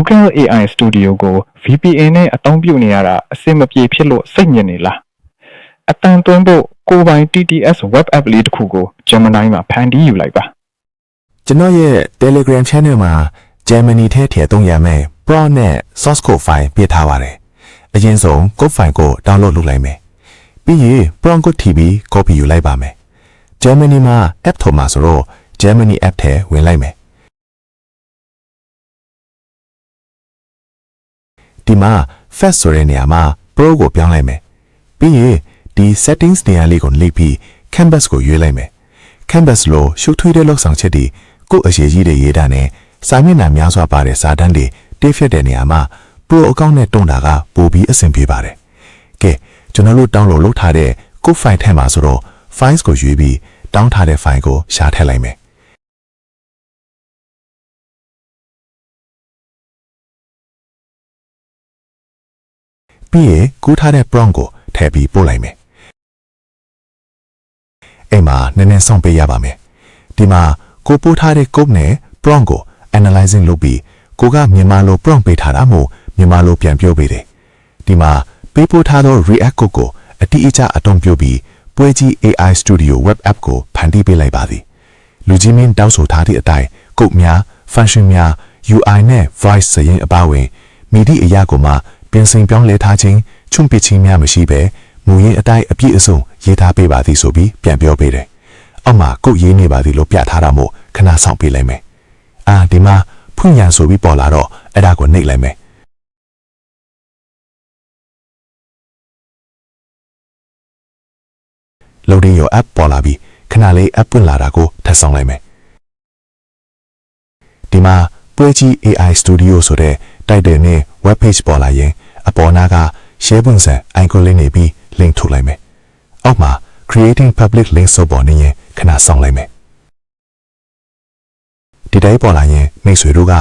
Google AI Studio ကို VPN နဲ့အသုံးပြုနေရတာအဆင်မပြေဖြစ်လို့စိတ်ညစ်နေလားအတန်သွင်းဖို့ကိုယ်ပိုင် TTS web app လေးတစ်ခုကို Gemini မှာဖန်တီးယူလိုက်ပါကျွန်တော်ရဲ့ Telegram channel မှာ Gemini ထဲထည့်သုံးရမယ် prompt နဲ့ source code file ပြထားပါတယ်အရင်ဆုံး code file ကို download လုပ်လိုက်မယ်ပြီးရင် prompt ကိုထည့်ပြီး copy ယူလိုက်ပါမယ် Gemini မှာ app ထုတ်မှာဆိုတော့ Gemini app ထဲဝင်လိုက်မယ်ဒီမှာ fast ဆိုတဲ့နေရာမှာ pro ကိုပြောင်းလိုက်မယ်ပြီးရင်ဒီ settings နေရာလေးကိုနှိပ်ပြီး canvas ကိုရွေးလိုက်မယ် canvas လို့ရှုပ်ထွေးတဲ့လောက်ဆောင်ချက်တွေကိုယ့်အရေးကြီးတဲ့ရေးတာနဲ့စာမျက်နှာများစွာပါတဲ့စာတန်းတွေတိဖြတ်တဲ့နေရာမှာ pro အကောင့်နဲ့တွန်းတာကပိုပြီးအဆင်ပြေပါတယ်ကဲကျွန်တော်တို့ download လုပ်ထားတဲ့ code file ထဲမှာဆိုတော့ files ကိုရွေးပြီးတောင်းထားတဲ့ file ကိုရှာထည့်လိုက်မယ်ပြီးရင်ကူးထားတဲ့ prompt ကိုထည့်ပြီးပို့လိုက်မယ်အိမ်မှာနည်းနည်းစောင့်ပေးရပါမယ်ဒီမှာကိုပို့ထားတဲ့ code နဲ့ prompt ကို analyzing လုပ်ပြီးကိုကမြန်မာလို prompt ပေးထားတာမို့မြန်မာလိုပြန်ပြောပေးတယ်ဒီမှာပေးပို့ထားသော React code ကိုအတိအကျအသုံးပြုပြီးပွဲကြီး AI Studio web app ကိုဖန်တီးပေးလိုက်ပါသည်လူကြီးမင်းတောက်ဆိုထားသည့်အတိုင်း code များ function များ UI နဲ့ voice စရင်အပါဝင်မိသည့်အရာကိုမှပြင်ဆင်ပြောင်းလဲထားခြင်းချွန့်ပစ်ခြင်းများမရှိဘဲမူရင်းအတိုင်းအပြည့်အစုံရေးထားပေးပါသည်ဆိုပြီးပြန်ပြောပေးတယ်။အောက်မှာကုတ်ရေးနေပါသည်လို့ပြထားတာမို့ခဏစောင့်ပေးလိုက်မယ်။ဒီမှာဖွင့်ရန်ဆိုပြီးပေါ်လာတော့အဲ့ဒါကိုနှိပ်လိုက်မယ်။ Loading your app ပေါ်လာပြီးခဏလေး app ပွင့်လာတာကိုထပ်ဆောင်လိုက်မယ်။ဒီမှာပွဲကြီး AI Studio ဆိုတဲ့ title နဲ့ web page ပေါ်လာရင်အပေါ်နာက share ပုံစံ icon လေးနေပြီး link ထုတ်လိုက်မယ်။အောက်မှာ creating public link ဆိုပေါ်နေရင်ခဏဆောင်လိုက်မယ်။ဒီတိုင်းပေါ်လာရင်မိတ်ဆွေတို့က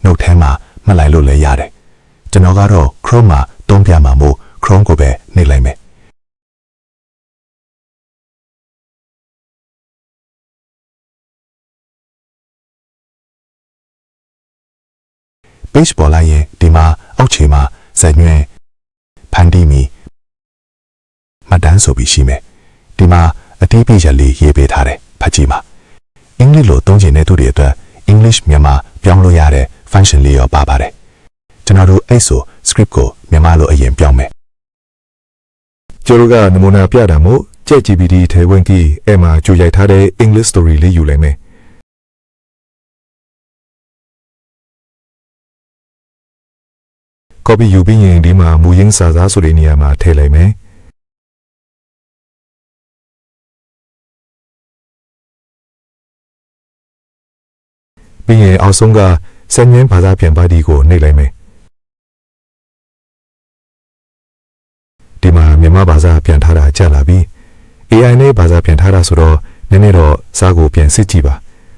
note ထဲမှာမှတ်လိုက်လို့လည်းရတယ်။ကျွန်တော်ကတော့ Chrome မှာသုံးပြမှာမို့ Chrome ကိုပဲနှိပ်လိုက်မယ်။ page ပေါ်လာရင်ဒီမှာအောက်ခြေမှာဇာတ်ညွှန်းဖန်တီးမီမှတ်တမ်းဆိုပြီးရှိမယ်ဒီမှာအသေးပေးချက်လေးရေးပေးထားတယ်ဖတ်ကြည့်ပါအင်္ဂလိပ်လိုသုံးချင်တဲ့သူတွေအတွက် English မြန်မာပြောင်းလို့ရတဲ့ function လေးရောပါပါတယ်ကျွန်တော်တို့အဲ့ဆို script ကိုမြန်မာလိုအရင်ပြောင်းမယ်ကျွန်တော်ကနမူနာပြတာမို့ ChatGPT ထဲဝင်ပြီးအဲ့မှာကြိုရိုက်ထားတဲ့ English story လေးယူလိုက်မယ်copy ယူပြီးရင်ဒီမှာမူရင်းစာသားဆိုတဲ့နေရာမှာထည့်လိုက်မယ်ပြီးရင်အောက်ဆုံးကစံညင်းဘာသာပြန်ပါတီကိုနှိပ်လိုက်မယ်ဒီမှာမြန်မာဘာသာပြန်ထားတာကြာလာပြီ AI နဲ့ဘာသာပြန်ထားတာဆိုတော့နည်းနည်းတော့စာကိုပြန်စစ်ကြည့်ပါ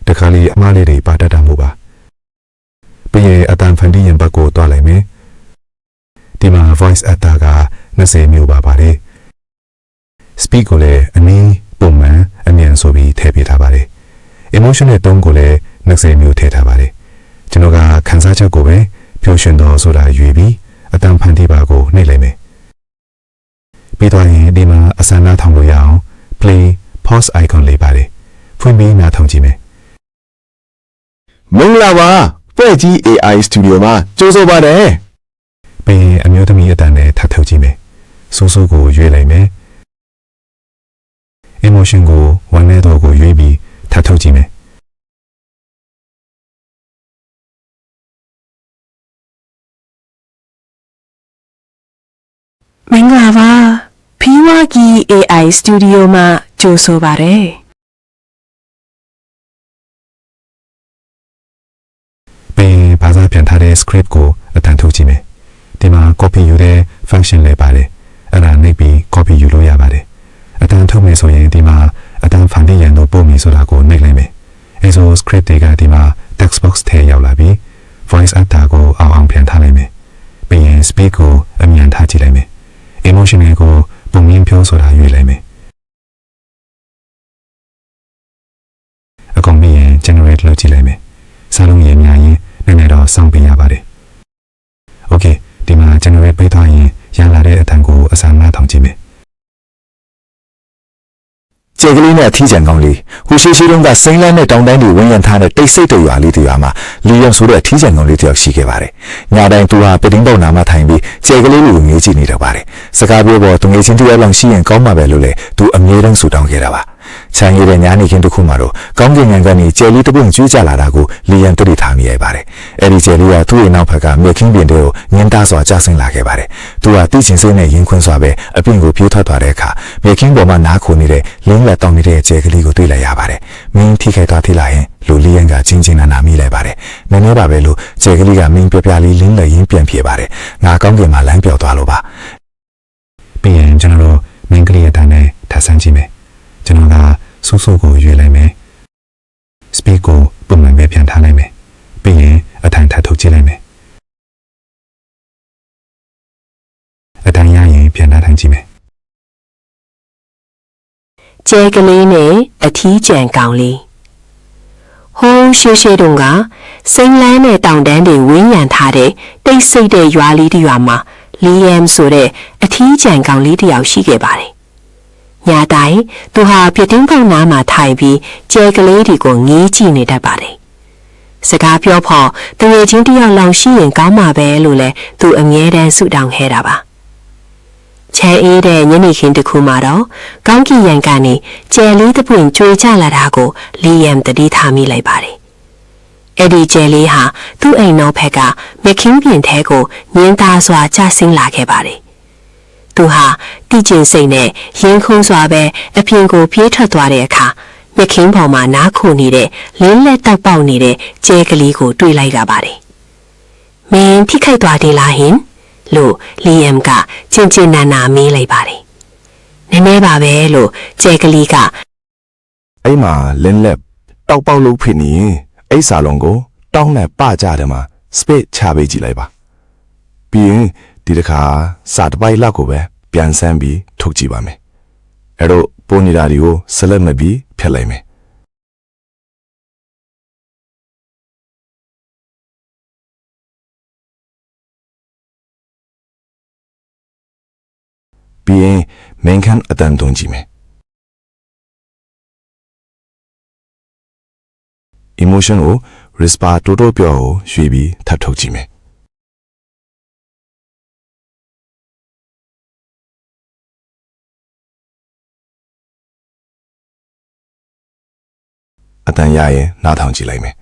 တခါလေးအမှားလေးတွေပါတတ်တာမို့ပါပြီးရင်အတန်ဖန်တီးရင်ဘက်ကိုတွားလိုက်မယ်ဒီမှာ voice actor က20မျိုးပါပါတယ် speak ကိုလည်းအနည်းပုံမှန်အမြန်ဆိုပြီးထည့်ပေးထားပါတယ် emotion နဲ့တုံးကိုလည်း20မျိုးထည့်ထားပါတယ်ကျွန်တော်ကခန်းစားချက်ကိုပဲပျော်ရွှင်တော်ဆိုတာရွေးပြီးအတန်ဖန်တီးပါကိုနှိပ်လိုက်မယ်ပြီးတော့ရင်ဒီမှာအစမ်းနားထောင်လို့ရအောင် play pause icon လေးပါတယ်ဖွင့်ပြီးနားထောင်ကြည့်မယ်မင်္ဂလာပါဖွဲ့ကြီး AI Studio မှာကြိုးဆိုပါတယ်ပြီးရင်အမျိုးသမီးအတန်နဲ့ထပ်ထုတ်ကြည့်မယ်စိုးစိုးကိုရွေးလိုက်မယ် emotion ကိုဝမ်းနည်းတော်ကိုရွေးပြီးထပ်ထုတ်ကြည့်မယ်မင်္ဂလာပါဖီဝါကီ AI Studio မှာကြိုဆိုပါတယ်ပြီးရင်ဘာသာပြန်ထားတဲ့ script ကိုအတန်ထုတ်ကြည့်မယ်ဒီမှာ copy ယူတဲ့ function လေးပါတယ်အဲ့ဒါနှိပ်ပြီး copy ယူလို့ရပါတယ်အတန်ထုတ်မယ်ဆိုရင်ဒီမှာအတန်ဖန်တီးရန်တို့ပို့မည်ဆိုတာကိုနှိပ်လိုက်မယ်အဲဆို script တွေကဒီမှာ text box ထဲရောက်လာပြီး voice actor ကိုအောင်ပြန်ထားလိုက်မယ်ပြီးရင် speak ကိုအမြန်ထားကြည့်လိုက်မယ် emotion ကိုပုံမြင်ပြောဆိုတာရွေးလိုက်မယ်အကုန်ပြီးရင် generate လုပ်ကြည့်လိုက်မယ်စာလုံးရေးများရင်နည်းနည်းတော့စောင့်ပေးရပါတယ် generate ပေးထားရင်ရလာတဲ့အတန်ကိုအစာနာထောင်ကြည့်မယ် ကျေကလေးနဲ့အထီးကျန်ကောင်းလေးဟူရှိရှိတုန်းကစိမ့်လန်းတဲ့တောင်တန်းတွေဝန်းရံထားတဲ့တိတ်ဆိတ်တဲ့ရွာလေးတစ်ရွာမှာလီယံဆိုတဲ့အထီးကျန်ကောင်းလေးတစ်ယောက်ရှိခဲ့ပါတယ်။ညတိုင်းသူဟာပတင်းပေါက်နာမှာထိုင်ပြီးကျေကလေးကိုငေးကြည့်နေတော့ပါတယ်။စကားပြောပေါ်သူငေးချင်းတစ်ယောက်လောက်ရှိရင်ကောင်းမှာပဲလို့လေသူအမြဲတမ်းဆူတောင်းခဲ့တာပါ။ချမ်းရည်တဲ့ညာနေခင်းတစ်ခုမှာတော့ကောင်းကင်ငံကနေကျေလေးတစ်ပွင့်ကျွေးကြလာတာကိုလီယံတွေ့ထားမိရပါတယ်။အဲဒီကျေလေးကသူ့ရဲ့နောက်ဘက်ကမြေခင်းပြင်တွေကိုညင်သားစွာကျဆင်းလာခဲ့ပါတယ်။သူဟာတိကျင်စိမ့်နဲ့ရင်ခွန်းစွာပဲအပြင်ကိုပြေးထွက်သွားတဲ့အခါမြေခင်းပေါ်မှာနားခိုနေတဲ့လင်းလက်တောင်းနေတဲ့ကျေကလေးကိုတွေ့လိုက်ရပါတယ်။မင်းထိခိုက်သွားသေးလားဟင်လူလီယံကချင်းချင်းနာနာမိလိုက်ပါတယ်။နည်းနည်းပါပဲလို့ကျေကလေးကမင်းပြပြလေးလင်းလက်ရင်းပြန်ပြေပါတယ်။ငါကောင်းကင်မှာလမ်းပြောက်သွားလို့ပါ ပြီးရင်ကျွန်တော်တို့မင်းကလေးအတိုင်းနဲ့ထပ်ဆန်းကြည့်မယ်ကျွန်တော်ကဆူဆူကိုရွေးလိုက်မယ် speed ကိုပုံမှန်ပဲပြန်ထားလိုက်မယ်ပြီးရင်အထိုင်ထပ်ထုတ်ကြည့်လိုက်မယ်အတိုင်းရရင်ပြန်ထားထိုင်ကြည့်မယ် ကျဲကလေးနဲ့အထီးကျန်ကောင်လေးဟိုးရှေးရှေးတုန်းကစိမ့်လန်းတဲ့တောင်တန်းတွေဝင်းရံထားတဲ့တိတ်ဆိတ်တဲ့ရွာလေးတစ်ရွာမှာလီယမ်ဆိုတဲ့အထီးကျန်ကောင်လေးတစ်ယောက်ရှိခဲ့ပါတယ်။ညတိုင်းသူဟာပြတင်းပေါက်နားမှာထိုင်ပြီးကျဲကလေးတွေကိုငေးကြည့်နေတတ်ပါတယ်။စကားပြောဖို့တငယ်ချင်းတစ်ယောက်လောက်ရှိရင်ကောင်းမှာပဲလို့လဲသူအမြဲတမ်းဆုတောင်းခဲ့တာပါ။ချဲအေးတဲ့ညနေခင်းတစ်ခုမှာတော့ကောင်းကင်ယံကနေကျဲလေးတစ်ပွင့်ကျွေးကြလာတာကိုလီယမ်တတိထားမိလိုက်ပါတယ်။အဲ့ဒီကျဲလေးဟာသူ့အိမ်နောက်ဘက်ကမြခင်းပြင်ထဲကိုညင်းသားစွာကျဆင်းလာခဲ့ပါတယ်။သူဟာတိကျင်စိတ်နဲ့ရင်ခုန်စွာပဲအပြင်ကိုပြေးထွက်သွားတဲ့အခါမြခင်းပေါ်မှာနားခိုနေတဲ့လင်းလက်တောက်ပေါက်နေတဲ့ကျဲကလေးကိုတွေ့လိုက်ရပါတယ်။မင်းထိခိုက်သွားသေးလားဟင်လို့လီယမ်ကချင်းချင်းနာနာမေးလိုက်ပါတယ်။နည်းနည်းပါပဲလို့ကျဲကလေးက အဲ့မှာလင်းလက်တောက်ပေါက်လို့ဖြစ်နေရင်အဲ့စာလုံးကိုတောင်းနဲ့ပကြတယ်မှာ space ချပေးကြည့်လိုက်ပါပြီးရင်ဒီတစ်ခါစာတစ်ပိုက်လောက်ကိုပဲပြန်ဆန်းပြီးထုတ်ကြည့်ပါမယ်အဲ့တော့ပုံနေတာတွေကိုဆက်လက်မပြီးဖြတ်လိုက်မယ်ပြီးရင်မင်းခန့်အတန်တုံးကြည့်မယ် emotion ကို whisper တိုးတိုးပြောကိုရွှေ့ပြီးထပ်ထုတ်ကြည့်မယ်အတန်ရရင်နားထောင်ကြည့်လိုက်မယ်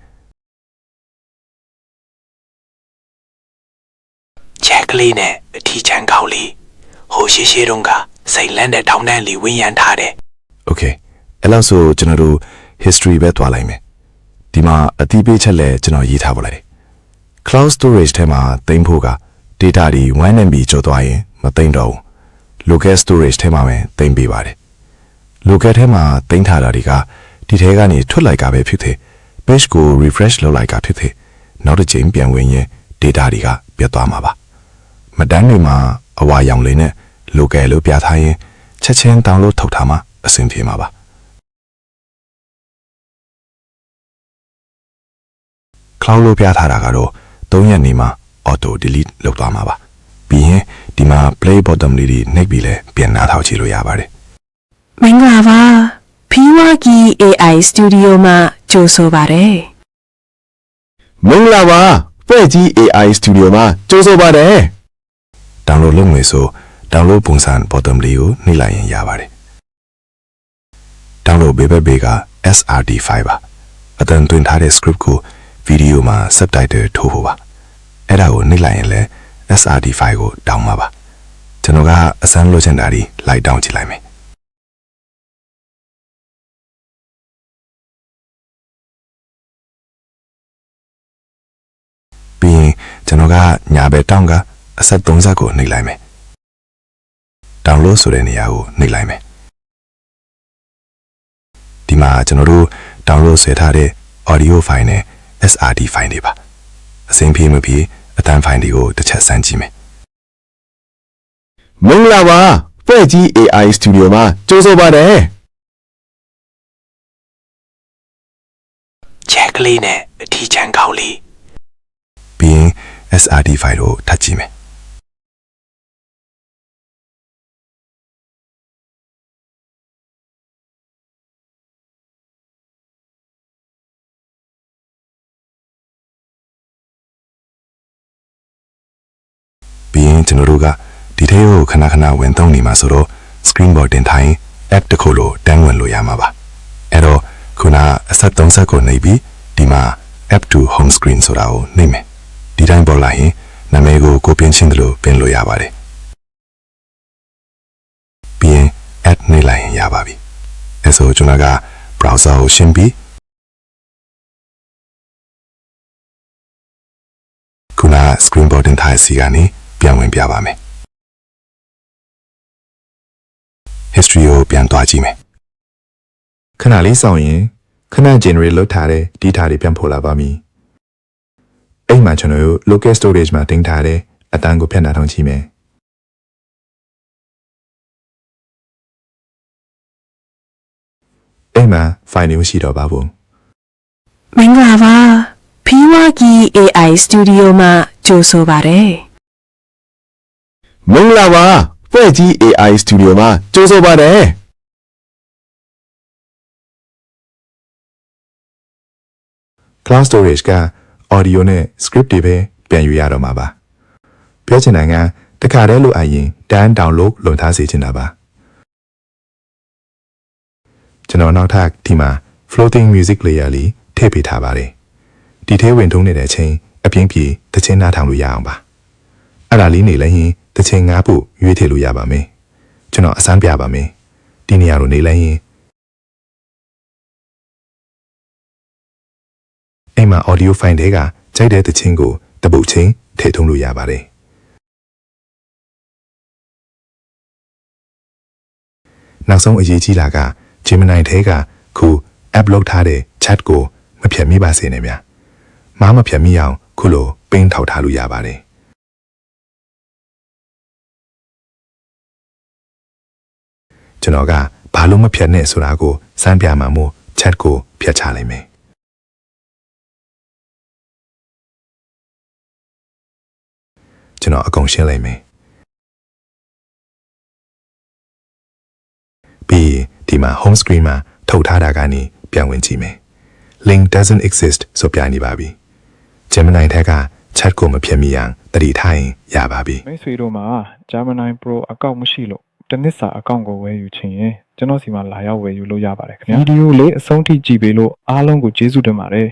ချက်ကလေးနဲ့အထီးချမ်းကောင်းလေးဟိုရှိရှိတုန်းကစိတ်လန်းတဲ့ထောင်တန်းလေးဝင်းရံထားတယ် okay အဲ့လောက်ဆိုကျွန်တော်တို့ history ပဲတွားလိုက်မယ်ဒီမှာအတိပေးချက်လဲကျွန်တော်ရေးထားပါလိုက် cloud storage ထဲမှာသိမ်းဖို့က data တွေ 1MB ကျော်သွားရင်မသိမ်းတော့ဘူး local storage ထဲမှာပဲသိမ်းပေးပါတယ် local ထဲမှာသိမ်းထားတာတွေကဒီထဲကနေထွက်လိုက်ကပဲဖြစ်သေး page ကို refresh လုပ်လိုက်ကဖြစ်သေးနောက်တစ်ချိန်ပြန်ဝင်ရင် data တွေကပြတ်သွားမှာပါမတန်းတွေမှာအဝါရောင်လေးနဲ့ local လို့ပြထားရင်ချက်ချင်း download ထုတ်ထားမှအဆင်ပြေမှာပါcloud လို့ပြထားတာကတော့3ရက်နေမှာ auto delete လုပ်သွားမှာပါပြီးရင်ဒီမှာ play bottom လေးတွေနှိပ်ပြီးလဲပြန်နားထောင်ကြည့်လို့ရပါတယ် မင်္ဂလာပါဖီဝါကီ AI Studio မှာကြိုဆိုပါတယ် မင်္ဂလာပါဖွဲ့ကြီး AI Studio မှာကြိုဆိုပါတယ် download လုပ်မယ်ဆို download ပုံစံ bottom လေးကိုနှိပ်လိုက်ရင်ရပါတယ် download ဘေးဘက်ဘေးက SRT file ပါအတန်သွင်းထားတဲ့ script ကိုဗီဒီယိုမှာ subtitle ထိုးဖို့ပါအဲ့ဒါကိုနှိပ်လိုက်ရင်လည်း SRT file ကိုတောင်းမှာပါကျွန်တော်ကအစမ်းလို့ချင်တာဒီလိုက်တောင်းကြည့်လိုက်မယ်ပြီးရင်ကျွန်တော်ကညာဘက်တောင်းကအဆက်30ကိုနှိပ်လိုက်မယ် download ဆိုတဲ့နေရာကိုနှိပ်လိုက်မယ်ဒီမှာကျွန်တော်တို့ download ဆွဲထားတဲ့ audio file နဲ့ SRT file တွေပါအစင်ပြေမပြေအတန်း file တွေကိုတစ်ချက်စမ်းကြည့်မယ်မင်္ဂလာပါဖွဲ့ကြီး AI Studio မှာကြိုဆိုပါတယ် ချက်ကလေးနဲ့အထီးချမ်းကောင်းလေး ပြီးရင် SRT file ကိုထပ်ကြည့်မယ် ပြီးရင်ကျွန်တော်တို့ကဒီထဲကိုခဏခဏဝင်သုံးနေမှာဆိုတော့ screen board တင်ထားရင် app တစ်ခုလိုတန်းဝင်လို့ရမှာပါအဲ့တော့ခုနအဆက်3ဆက်ကိုနှိပ်ပြီးဒီမှာ app to home screen ဆိုတာကိုနှိပ်မယ်ဒီတိုင်းပေါ်လာရင်နာမည်ကိုကိုပြင်ချင်းတယ်လို့ပြင်လို့ရပါတယ်ပြီးရင် add နှိပ်လိုက်ရင်ရပါပြီအဲဆိုကျွန်တော်က browser ကိုရှင်းပြီးခုန screen board တင်ထားတဲ့စီကနေပြန်ဝင်ပြပါမယ် history ကိုပြန်သွားကြည့်မယ် ခဏလေးစောင့်ရင်ခဏ generate လုပ်ထားတဲ့ data တွေပြန်ပေါ်လာပါမည်အဲ့မှာကျွန်တော်တို့ local storage မှာတင်ထားတဲ့အတန်းကိုဖြတ်နာထောင်ကြည့်မယ်အဲ့မှာ file တွေမရှိတော့ပါဘူး မင်္ဂလာပါဖီဝါကီ AI Studio မှာကြိုဆိုပါတယ် မင်္ဂလာပါဖွဲ့ကြီး AI Studio မှာကြိုဆိုပါတယ် cloud storage က audio နဲ့ script တွေပဲပြန်ယူရတော့မှာပါပြောချင်တာကတခါတည်းလိုအပ်ရင်တန်း download လုပ်ထားစေချင်တာပါကျွန်တော်နောက်ထပ်ဒီမှာ floating music layer လေးထည့်ပေးထားပါတယ်ဒီထဲဝင်ထုံးနေတဲ့အချိန်အပြင်းပြေတခြင်းနားထောင်လို့ရအောင်ပါအဲ့ဒါလေးနေလည်းရင်တခြင်းငားဖို့ရွေးထည့်လို့ရပါမယ်ကျွန်တော်အစမ်းပြပါမယ်ဒီနေရာလိုနေလည်းရင်အိမ်မှာ audio file တွေကကြိုက်တဲ့တခြင်းကိုတပုတ်ချင်းထည့်ထုံးလို့ရပါတယ်နောက်ဆုံးအရေးကြီးတာက Gemini ထဲကခု app လုပ်ထားတဲ့ chat ကိုမဖြတ်မိပါစေနဲ့ဗျာမားမဖြတ်မိအောင်ခုလိုပင်းထောက်ထားလို့ရပါတယ်ကျွန်တော်ကဘာလို့မဖြတ်နဲ့ဆိုတာကိုစမ်းပြမှာမို့ chat ကိုဖြတ်ချလိုက်မယ်ကျွန်တော်အကုန်ရှင်းလိုက်မယ်ပြီးဒီမှာ home screen မှာထုတ်ထားတာကနေပြန်ဝင်ကြည့်မယ် link doesn't exist ဆိုပြနေပါပြီ Gemini ထက်က chat ကိုမဖြတ်မိအောင်တတိထားရင်ရပါပြီ မိတ်ဆွေတို့မှာ Gemini Pro အကောင့်မရှိလို့တစ်နှစ်စာအကောင့်ကိုဝယ်ယူချင်ရင်ကျွန်တော်စီမှာလာရောက်ဝယ်ယူလို့ရပါတယ်ခင်ဗျာဗီဒီယိုလေးအဆုံးထိကြည့်ပေးလို့အားလုံးကိုကျေးဇူးတင်ပါတယ်